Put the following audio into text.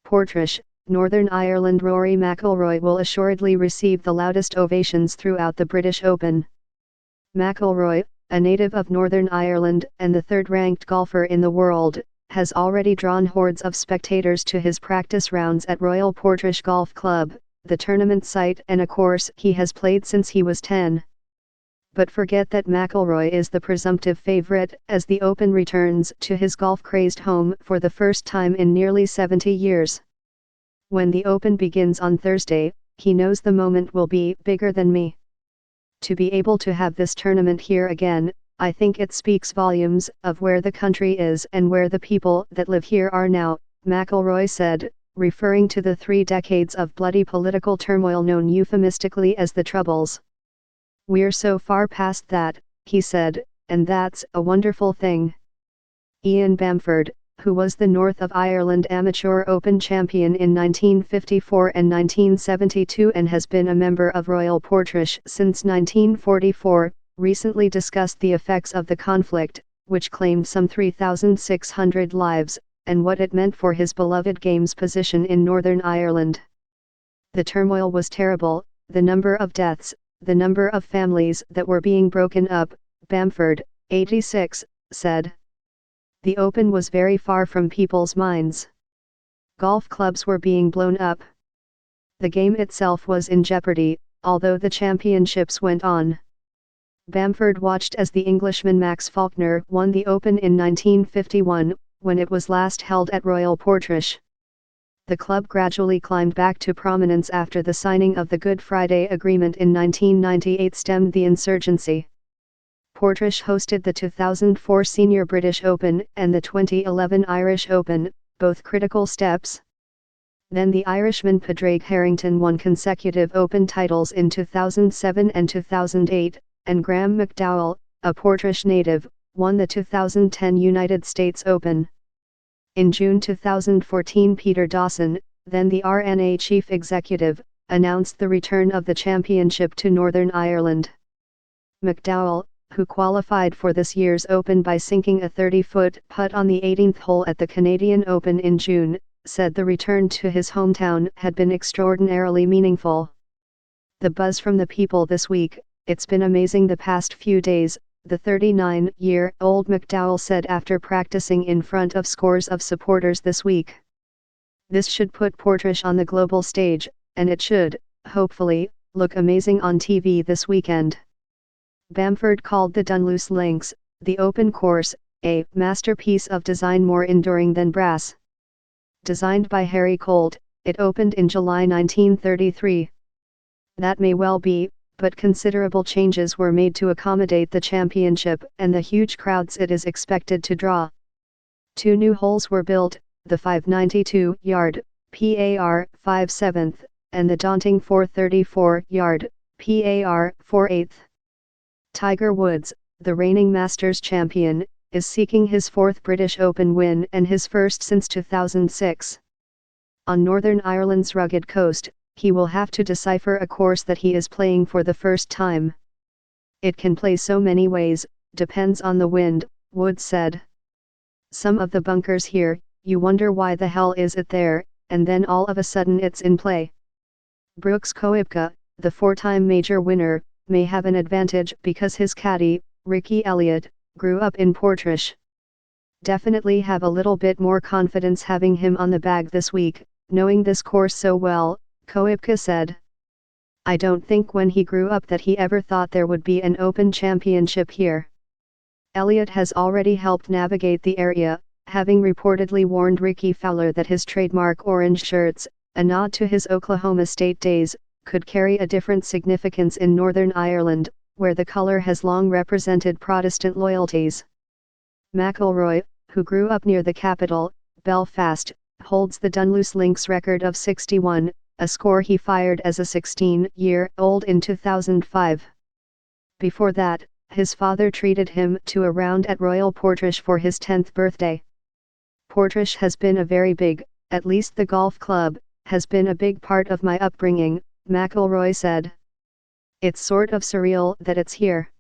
Portrush, Northern Ireland. Rory McIlroy will assuredly receive the loudest ovations throughout the British Open. McIlroy, a native of Northern Ireland and the third-ranked golfer in the world, has already drawn hordes of spectators to his practice rounds at Royal Portrush Golf Club, the tournament site and a course he has played since he was 10. But forget that McIlroy is the presumptive favorite as the Open returns to his golf-crazed home for the first time in nearly 70 years. When the Open begins on Thursday, he knows the moment will be bigger than me. To be able to have this tournament here again, I think it speaks volumes of where the country is and where the people that live here are now, McIlroy said, referring to the 3 decades of bloody political turmoil known euphemistically as the Troubles. "We're so far past that," he said, "and that's a wonderful thing." Ian Bamford, who was the North of Ireland Amateur Open champion in 1954 and 1972 and has been a member of Royal Portrush since 1944, recently discussed the effects of the conflict, which claimed some 3,600 lives, and what it meant for his beloved game's position in Northern Ireland. "The turmoil was terrible, the number of deaths, the number of families that were being broken up," Bamford, 86, said. "The Open was very far from people's minds. Golf clubs were being blown up. The game itself was in jeopardy, although the championships went on." Bamford watched as the Englishman Max Faulkner won the Open in 1951, when it was last held at Royal Portrush. The club gradually climbed back to prominence after the signing of the Good Friday Agreement in 1998 stemmed the insurgency. Portrush hosted the 2004 Senior British Open and the 2011 Irish Open, both critical steps. Then the Irishman Padraig Harrington won consecutive Open titles in 2007 and 2008, and Graham McDowell, a Portrush native, won the 2010 United States Open. In June 2014, Peter Dawson, then the R&A chief executive, announced the return of the championship to Northern Ireland. McDowell, who qualified for this year's Open by sinking a 30-foot putt on the 18th hole at the Canadian Open in June, said the return to his hometown had been extraordinarily meaningful. "The buzz from the people this week, it's been amazing the past few days," the 39-year-old McDowell said after practicing in front of scores of supporters this week. "This should put Portrush on the global stage, and it should, hopefully, look amazing on TV this weekend." Bamford called the Dunluce Links, the Open course, a masterpiece of design more enduring than brass. Designed by Harry Colt, it opened in July 1933. That may well be, but considerable changes were made to accommodate the championship and the huge crowds it is expected to draw. 2 new holes were built, the 592-yard, PAR 5/7, and the daunting 434-yard, PAR 4/8. Tiger Woods, the reigning Masters champion, is seeking his 4th British Open win and his first since 2006. On Northern Ireland's rugged coast, he will have to decipher a course that he is playing for the first time. "It can play so many ways, depends on the wind," Woods said. "Some of the bunkers here, you wonder why the hell is it there, and then all of a sudden it's in play." Brooks Koepka, the 4-time major winner, may have an advantage because his caddy, Ricky Elliott, grew up in Portrush. "Definitely have a little bit more confidence having him on the bag this week, knowing this course so well," Koepka said. "I don't think when he grew up that he ever thought there would be an Open championship here." Elliott has already helped navigate the area, having reportedly warned Ricky Fowler that his trademark orange shirts, a nod to his Oklahoma State days, could carry a different significance in Northern Ireland, where the color has long represented Protestant loyalties. McIlroy, who grew up near the capital, Belfast, holds the Dunluce Links record of 61, a score he fired as a 16-year-old in 2005. Before that, his father treated him to a round at Royal Portrush for his 10th birthday. "Portrush has been a very big, at least the golf club, has been a big part of my upbringing," McIlroy said. "It's sort of surreal that it's here.